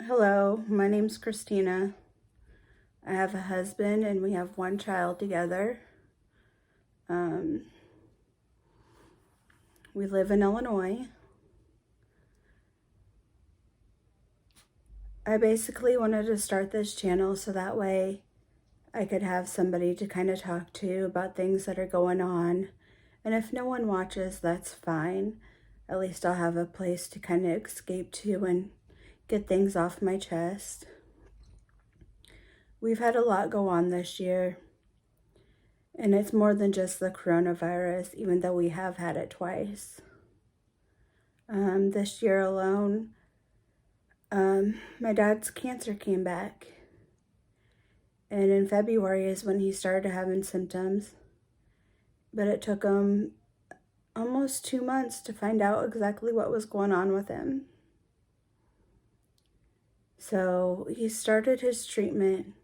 Hello, my name's Christina. I have a husband and we have one child together. Um, we live in Illinois. I basically wanted to start this channel so that way I could have somebody to kind of talk to about things that are going on. And if no one watches, that's fine. At least I'll have a place to kind of escape to and get things off my chest. We've had a lot go on this year. And it's more than just the coronavirus, even though we have had it twice. This year alone, my dad's cancer came back. And in February is when he started having symptoms. But it took him almost 2 months to find out exactly what was going on with him. So he started his treatment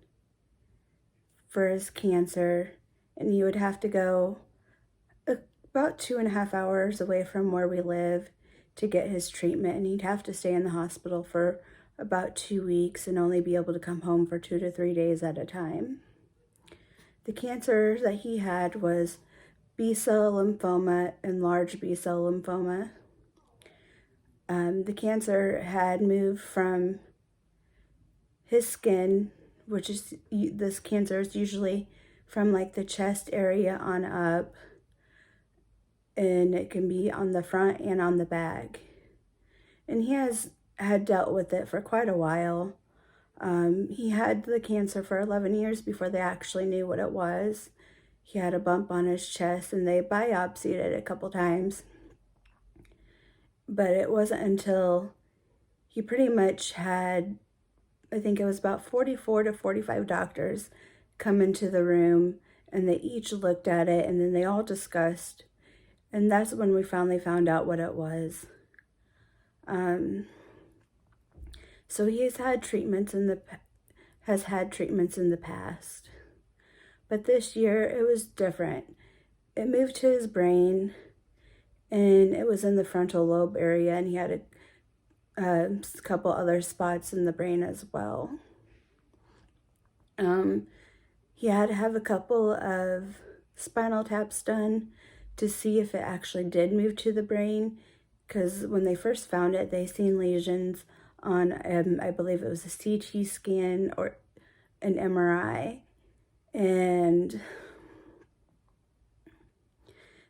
for his cancer, and he would have to go about 2.5 hours away from where we live to get his treatment, and he'd have to stay in the hospital for about 2 weeks and only be able to come home for 2 to 3 days at a time. The cancer that he had was B-cell lymphoma and large B-cell lymphoma. The cancer had moved from his skin, which is, this cancer is usually from like the chest area on up, and it can be on the front and on the back. And he had dealt with it for quite a while. He had the cancer for 11 years before they actually knew what it was. He had a bump on his chest and they biopsied it a couple times. But it wasn't until he pretty much had, I think it was about 44 to 45 doctors come into the room, and they each looked at it and then they all discussed. And that's when we finally found out what it was. So he's had treatments has had treatments in the past. But this year it was different. It moved to his brain, and it was in the frontal lobe area, and he had a couple other spots in the brain as well. He had to have a couple of spinal taps done to see if it actually did move to the brain, because when they first found it, they seen lesions on, I believe it was a CT scan or an MRI, and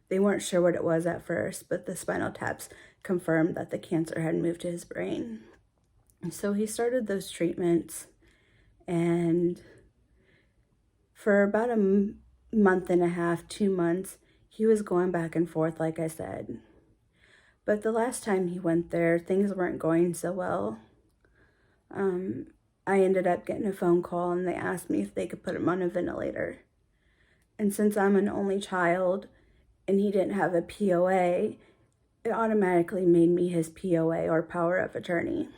they weren't sure what it was at first, but the spinal taps confirmed that the cancer had moved to his brain. So he started those treatments, and for about a month and a half, 2 months, he was going back and forth, like I said. But the last time he went there, things weren't going so well. I ended up getting a phone call, and they asked me if they could put him on a ventilator. And since I'm an only child and he didn't have a POA, it automatically made me his POA, or power of attorney.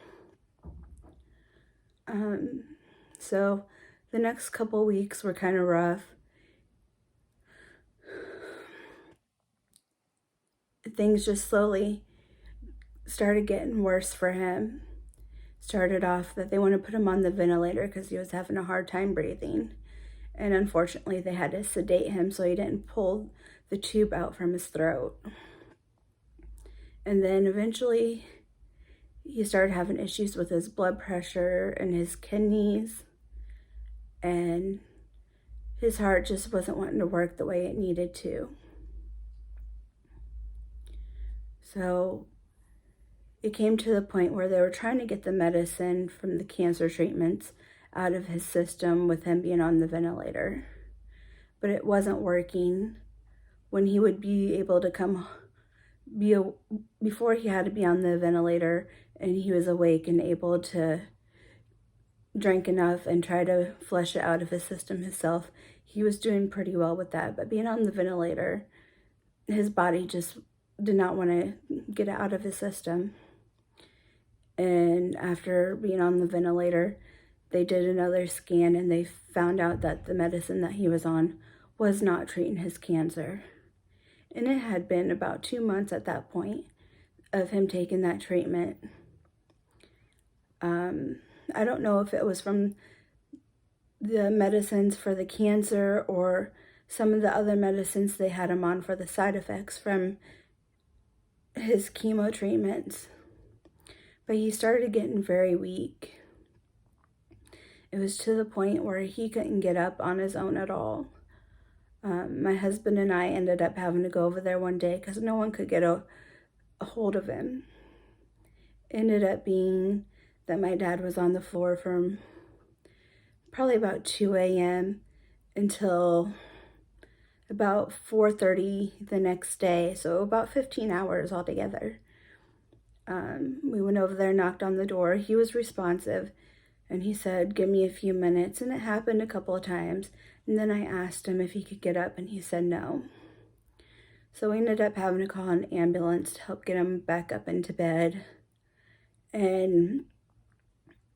So the next couple weeks were kind of rough. Things just slowly started getting worse for him. Started off that they want to put him on the ventilator because he was having a hard time breathing. And unfortunately, they had to sedate him so he didn't pull the tube out from his throat. And then eventually, he started having issues with his blood pressure and his kidneys. And his heart just wasn't wanting to work the way it needed to. So it came to the point where they were trying to get the medicine from the cancer treatments out of his system with him being on the ventilator. But it wasn't working. When he would be able to before he had to be on the ventilator and he was awake and able to drink enough and try to flush it out of his system himself, he was doing pretty well with that. But being on the ventilator, his body just did not want to get it out of his system. And after being on the ventilator, they did another scan and they found out that the medicine that he was on was not treating his cancer. And it had been about 2 months at that point of him taking that treatment. I don't know if it was from the medicines for the cancer or some of the other medicines they had him on for the side effects from his chemo treatments. But he started getting very weak. It was to the point where he couldn't get up on his own at all. My husband and I ended up having to go over there one day because no one could get a hold of him. Ended up being that my dad was on the floor from probably about 2 a.m. until about 4:30 the next day, so about 15 hours altogether. We went over there, knocked on the door. He was responsive, and he said, "Give me a few minutes," and it happened a couple of times. And then I asked him if he could get up, and he said no. So we ended up having to call an ambulance to help get him back up into bed. And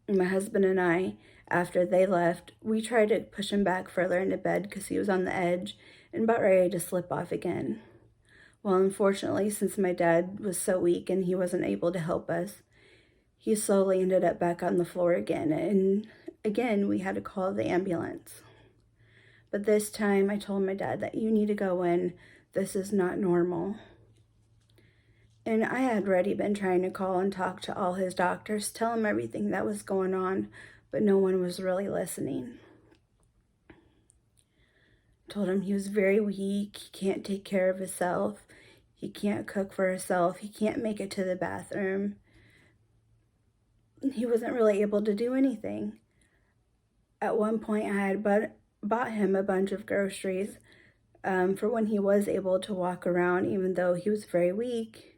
my husband and I, after they left, we tried to push him back further into bed because he was on the edge and about ready to slip off again. Well, unfortunately, since my dad was so weak and he wasn't able to help us, he slowly ended up back on the floor again. And again, we had to call the ambulance. But this time I told my dad that you need to go in. This is not normal. And I had already been trying to call and talk to all his doctors, tell him everything that was going on, but no one was really listening. Told him he was very weak, he can't take care of himself, he can't cook for himself, he can't make it to the bathroom. He wasn't really able to do anything. At one point, I had bought him a bunch of groceries for when he was able to walk around, even though he was very weak.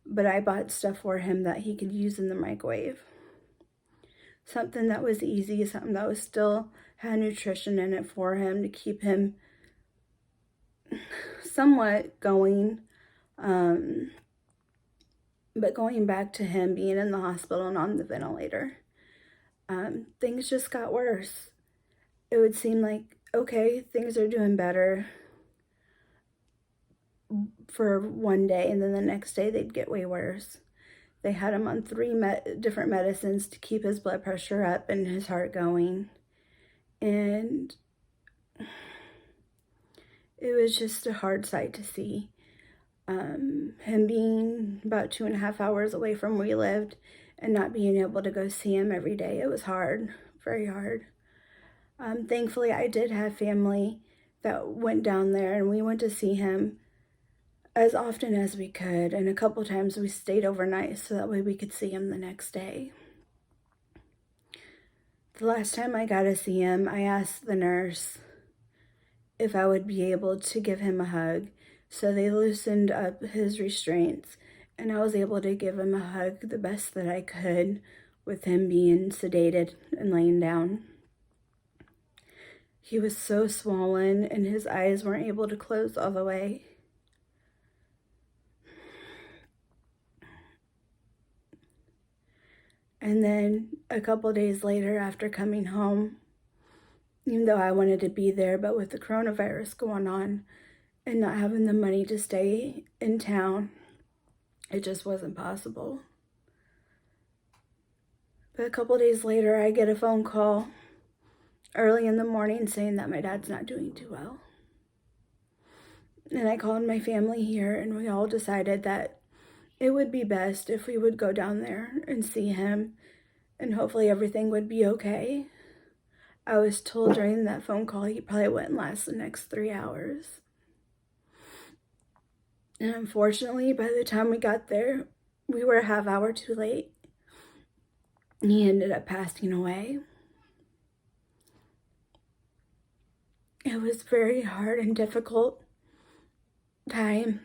But I bought stuff for him that he could use in the microwave. Something that was easy, something that was still had nutrition in it for him to keep him somewhat going. But going back to him being in the hospital and on the ventilator, things just got worse. It would seem like, okay, things are doing better for one day, and then the next day they'd get way worse. They had him on 3 different medicines to keep his blood pressure up and his heart going. And it was just a hard sight to see. Him being about 2.5 hours away from where we lived and not being able to go see him every day. It was hard, very hard. Thankfully, I did have family that went down there, and we went to see him as often as we could, and a couple times we stayed overnight so that way we could see him the next day. The last time I got to see him, I asked the nurse if I would be able to give him a hug. So they loosened up his restraints, and I was able to give him a hug the best that I could with him being sedated and laying down. He was so swollen, and his eyes weren't able to close all the way. And then a couple days later, after coming home, even though I wanted to be there, but with the coronavirus going on and not having the money to stay in town, it just wasn't possible. But a couple days later, I get a phone call early in the morning saying that my dad's not doing too well. And I called my family here, and we all decided that it would be best if we would go down there and see him, and hopefully everything would be okay. I was told during that phone call he probably wouldn't last the next 3 hours. And unfortunately, by the time we got there, we were a half hour too late. He ended up passing away. It was very hard and difficult time.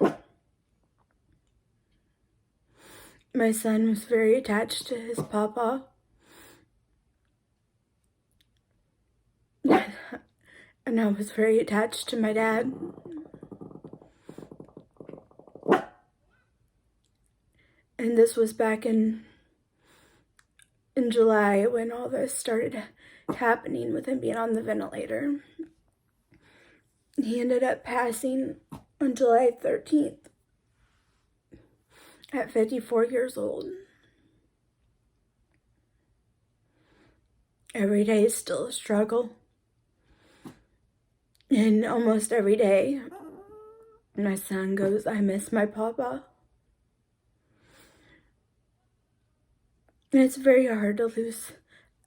My son was very attached to his papa. And I was very attached to my dad. And this was back in July when all this started happening with him being on the ventilator. He ended up passing on July 13th at 54 years old. Every day is still a struggle. And almost every day, my son goes, I miss my papa. And it's very hard to lose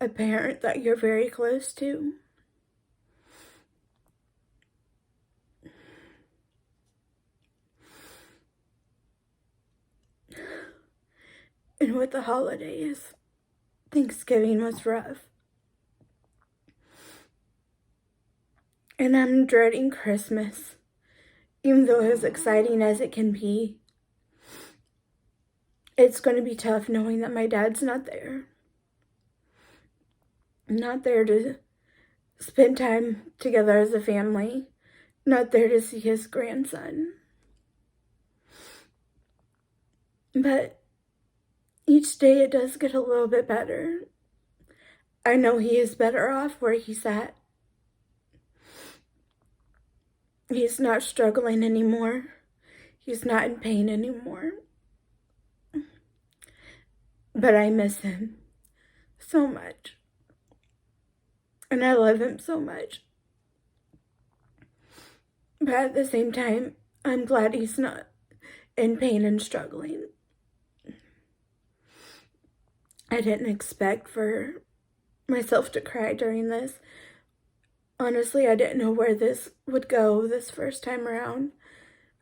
a parent that you're very close to. And with the holidays, Thanksgiving was rough. And I'm dreading Christmas, even though as exciting as it can be. It's going to be tough knowing that my dad's not there. Not there to spend time together as a family. Not there to see his grandson. But each day it does get a little bit better. I know he is better off where he's at. He's not struggling anymore. He's not in pain anymore. But I miss him so much. And I love him so much. But at the same time, I'm glad he's not in pain and struggling. I didn't expect for myself to cry during this. Honestly, I didn't know where this would go this first time around.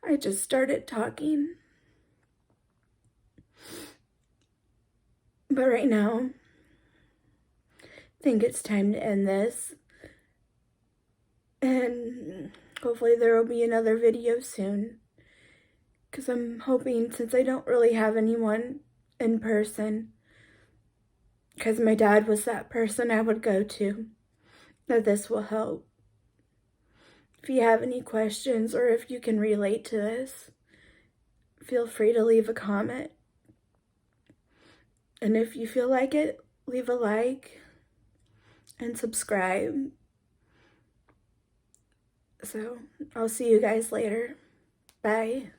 I just started talking. But right now, I think it's time to end this. And hopefully there will be another video soon. Because I'm hoping, since I don't really have anyone in person, because my dad was that person I would go to, that this will help. If you have any questions or if you can relate to this, feel free to leave a comment. And if you feel like it, leave a like and subscribe. So I'll see you guys later. Bye.